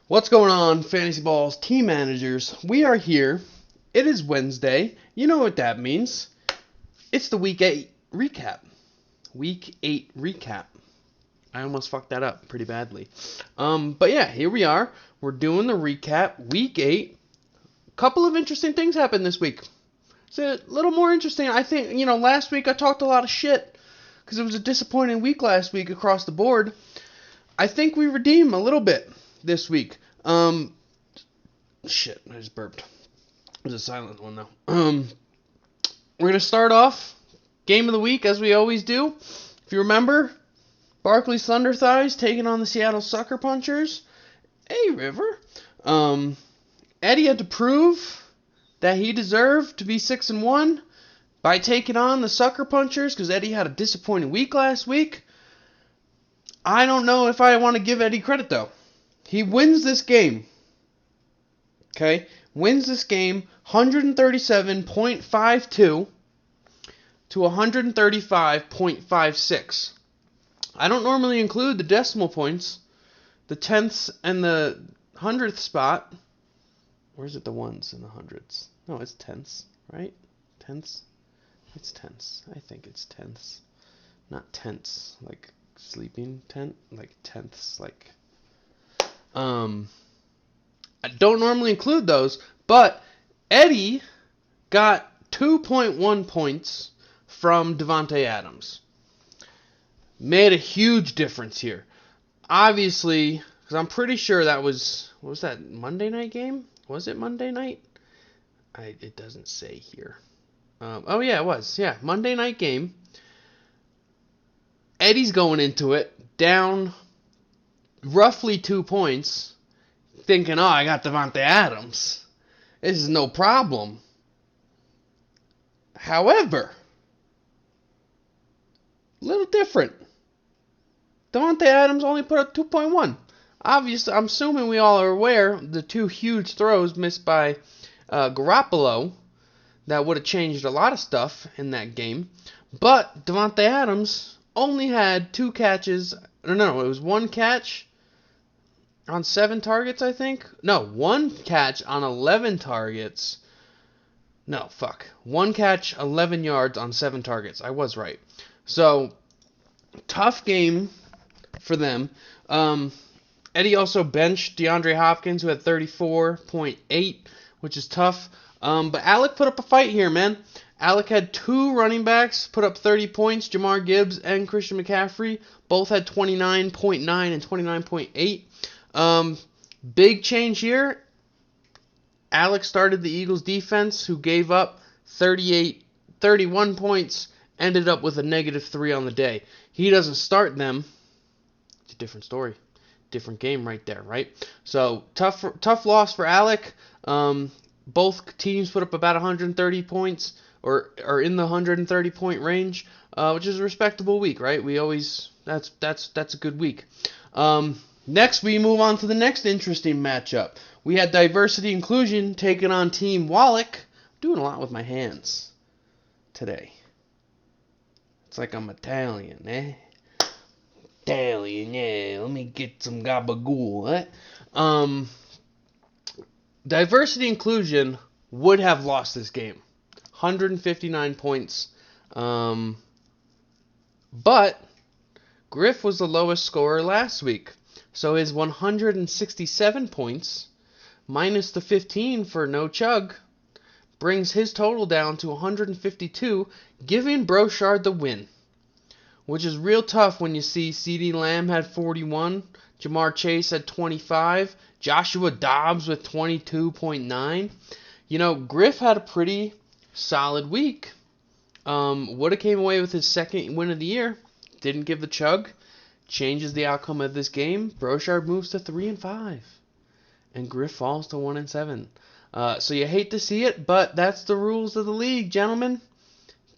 What's going on, Fantasy Balls team managers? We are here. It is Wednesday. You know what that means. It's the Week 8 recap. Week 8 recap. I almost fucked that up pretty badly. But yeah, here we are. We're doing the recap. Week 8. Couple of interesting things happened this week. It's a little more interesting. I think, last week I talked a lot of shit because it was a disappointing week last week across the board. I think we redeem a little bit this week. Shit, I just burped. It was a silent one though. We're gonna start off game of the week as we always do. If you remember, Barclays Thunder Thighs taking on the Seattle Sucker Punchers. Hey, River. Eddie had to prove that he deserved to be 6-1 by taking on the Sucker Punchers because Eddie had a disappointing week last week. I don't know if I want to give Eddie credit though. He wins this game. Okay? Wins this game 137.52 to 135.56. I don't normally include the decimal points, the tenths and the hundredth spot. Where's it the ones and the hundreds? No, it's tenths, right? Tenths? It's tenths. I think it's tenths. Not tenths, like sleeping tent, like tenths, like I don't normally include those, but Eddie got 2.1 points from Davante Adams. Made a huge difference here. Obviously, because I'm pretty sure that was, what was that, Monday night game? Was it Monday night? It doesn't say here. Oh yeah, it was. Yeah, Monday night game. Eddie's going into it down roughly 2 points, thinking, I got Davante Adams. This is no problem. However, a little different. Davante Adams only put up 2.1. Obviously, I'm assuming we all are aware the two huge throws missed by Garoppolo that would have changed a lot of stuff in that game. But Davante Adams only had 2 catches. No, it was 1 catch on 7 targets, I think. No, 1 catch on 11 targets. No, fuck. 1 catch, 11 yards on 7 targets. I was right. So, tough game for them. Eddie also benched DeAndre Hopkins, who had 34.8, which is tough. But Alec put up a fight here, man. Alec had 2 running backs put up 30 points. Jahmyr Gibbs and Christian McCaffrey both had 29.9 and 29.8. Big change here. Alex started the Eagles defense, who gave up 31 points, ended up with a -3 on the day. He doesn't start them. It's a different story. Different game right there, right? So, tough loss for Alec. Both teams put up about 130 points, or are in the 130 point range, which is a respectable week, right? That's a good week. Next, we move on to the next interesting matchup. We had Diversity Inclusion taking on Team Wallach. I'm doing a lot with my hands today. It's like I'm Italian, eh? Italian, yeah. Let me get some gabagool, eh? Diversity Inclusion would have lost this game. 159 points. But Griff was the lowest scorer last week. So his 167 points minus the 15 for No Chug brings his total down to 152, giving Brochard the win. Which is real tough when you see CeeDee Lamb had 41, Jamar Chase had 25, Joshua Dobbs with 22.9. Griff had a pretty solid week. Would have came away with his second win of the year. Didn't give the chug. Changes the outcome of this game. Brochard moves to 3-5. And Griff falls to 1-7. So you hate to see it, but that's the rules of the league, gentlemen.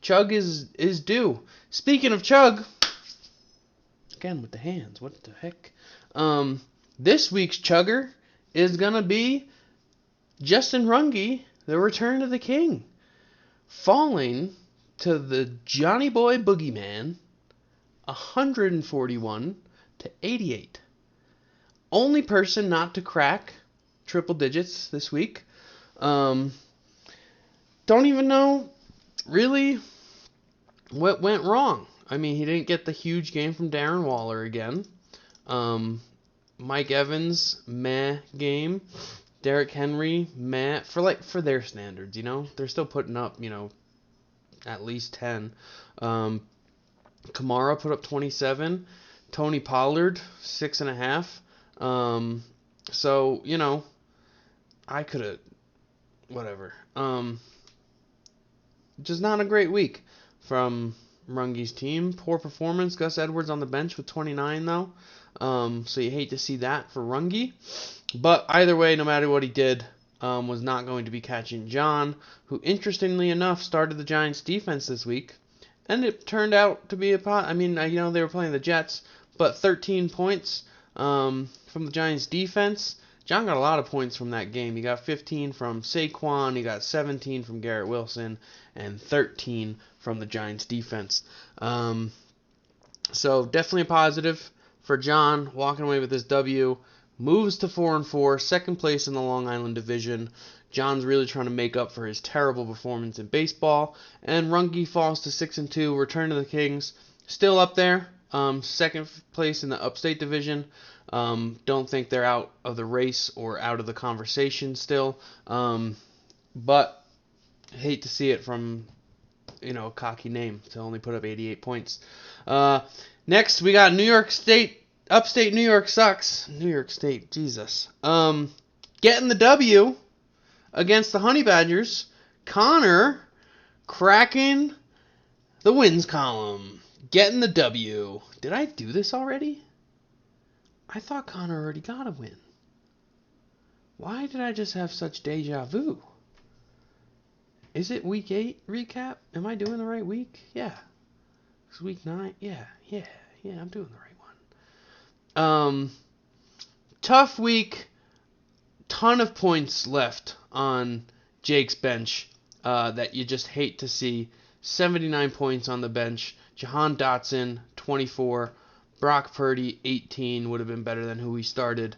Chug is due. Speaking of chug, again with the hands, what the heck? This week's chugger is going to be Justin Runge, the return of the king, falling to the Johnny Boy Boogeyman, 141 to 88. Only person not to crack triple digits this week. Don't even know really what went wrong. I mean, he didn't get the huge game from Darren Waller again. Mike Evans, meh game. Derrick Henry, meh. For their standards, they're still putting up, at least 10. Kamara put up 27. Tony Pollard 6.5. So I could have whatever. Just not a great week from Runge's team. Poor performance. Gus Edwards on the bench with 29 though. So you hate to see that for Runge. But either way, no matter what he did, was not going to be catching John, who interestingly enough started the Giants defense this week. And it turned out to be they were playing the Jets, but 13 points from the Giants defense. John got a lot of points from that game. He got 15 from Saquon, he got 17 from Garrett Wilson, and 13 from the Giants defense. So definitely a positive for John, walking away with this W. Moves to 4-4, second place in the Long Island division. John's really trying to make up for his terrible performance in baseball. And Runge falls to 6-2, return to the Kings. Still up there, second place in the Upstate division. Don't think they're out of the race or out of the conversation still. But hate to see it from, a cocky name to only put up 88 points. Next, we got New York State. Upstate New York sucks. New York State, Jesus. Getting the W against the Honey Badgers. Connor cracking the wins column. Getting the W. Did I do this already? I thought Connor already got a win. Why did I just have such deja vu? Is it week 8 recap? Am I doing the right week? Yeah. It's week 9. Yeah, I'm doing the right one. Tough week. Ton of points left on Jake's bench that you just hate to see. 79 points on the bench. Jahan Dotson, 24. Brock Purdy, 18. Would have been better than who he started.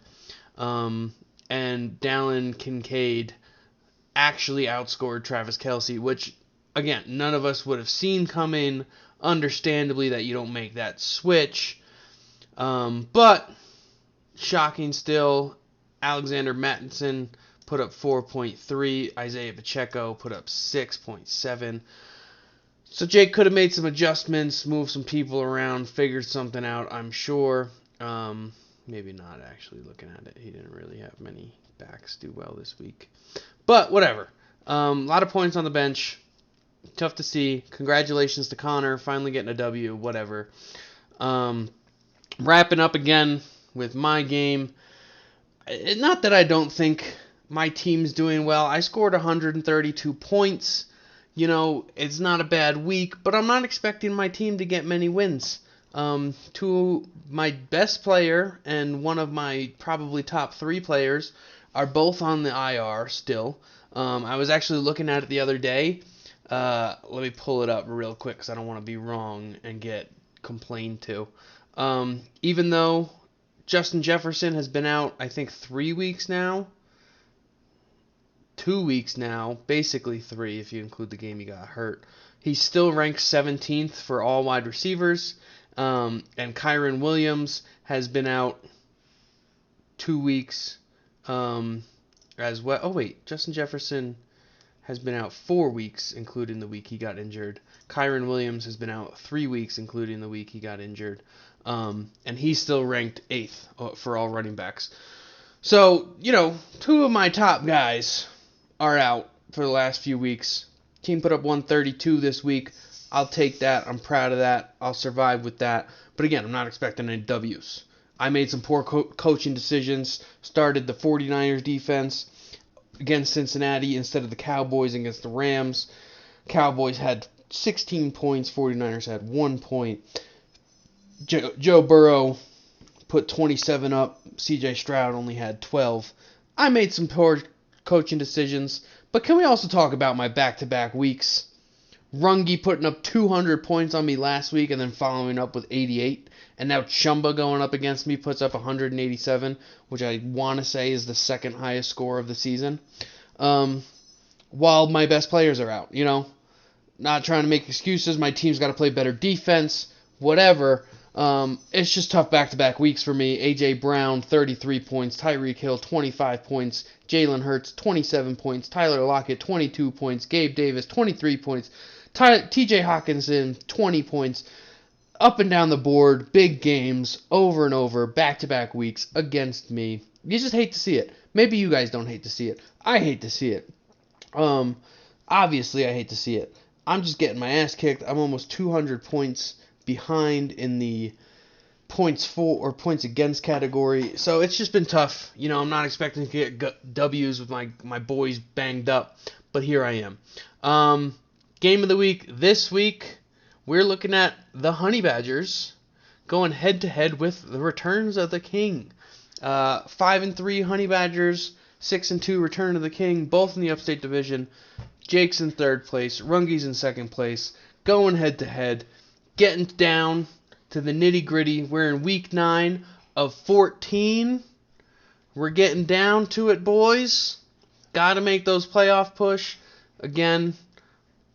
And Dallin Kincaid actually outscored Travis Kelce, which, again, none of us would have seen coming. Understandably that you don't make that switch. But shocking still, Alexander Mattison put up 4.3. Isaiah Pacheco put up 6.7. So Jake could have made some adjustments, moved some people around, figured something out, I'm sure. Maybe not, actually, looking at it. He didn't really have many backs do well this week. But whatever. A lot of points on the bench. Tough to see. Congratulations to Connor, finally getting a W, whatever. Wrapping up again with my game. Not that I don't think my team's doing well. I scored 132 points. It's not a bad week, but I'm not expecting my team to get many wins. My best player and one of my probably top 3 players are both on the IR still. I was actually looking at it the other day. Let me pull it up real quick because I don't want to be wrong and get complained to. Even though Justin Jefferson has been out, I think 3 weeks now. 2 weeks now, basically 3 if you include the game he got hurt. He's still ranked 17th for all wide receivers. And Kyren Williams has been out 2 weeks as well. Oh, wait, Justin Jefferson has been out 4 weeks, including the week he got injured. Kyren Williams has been out 3 weeks, including the week he got injured. And he's still ranked 8th for all running backs. So, 2 of my top guys are out for the last few weeks. Team put up 132 this week. I'll take that. I'm proud of that. I'll survive with that. But again, I'm not expecting any W's. I made some poor coaching decisions. Started the 49ers defense against Cincinnati instead of the Cowboys against the Rams. Cowboys had 16 points. 49ers had 1 point. Joe Burrow put 27 up. CJ Stroud only had 12. I made some poor coaching decisions. But can we also talk about my back-to-back weeks? Rungi putting up 200 points on me last week and then following up with 88. And now Chumba going up against me puts up 187, which I want to say is the second highest score of the season. While my best players are out, Not trying to make excuses. My team's got to play better defense, whatever. It's just tough back-to-back weeks for me. A.J. Brown, 33 points. Tyreek Hill, 25 points. Jalen Hurts, 27 points. Tyler Lockett, 22 points. Gabe Davis, 23 points. T.J. Hawkinson, 20 points. Up and down the board, big games, over and over, back-to-back weeks against me. You just hate to see it. Maybe you guys don't hate to see it. I hate to see it. Obviously, I hate to see it. I'm just getting my ass kicked. I'm almost 200 points behind in the points for or points against category. So it's just been tough. I'm not expecting to get W's with my boys banged up, but here I am. Game of the week this week, we're looking at the Honey Badgers going head to head with the Returns of the King. 5-3 Honey Badgers, 6-2 Return of the King, both in the Upstate Division. Jake's in third place, Rungi's in second place, going head to head, getting down to the nitty gritty. We're in week 9 of 14. We're getting down to it, boys. Got to make those playoff push. Again,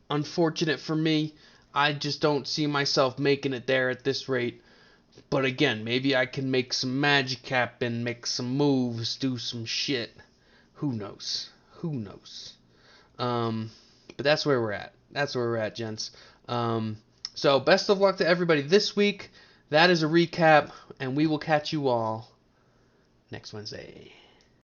unfortunate for me. I just don't see myself making it there at this rate. But again, maybe I can make some magic happen, make some moves, do some shit. Who knows? But that's where we're at. That's where we're at, gents. So best of luck to everybody this week. That is a recap, and we will catch you all next Wednesday.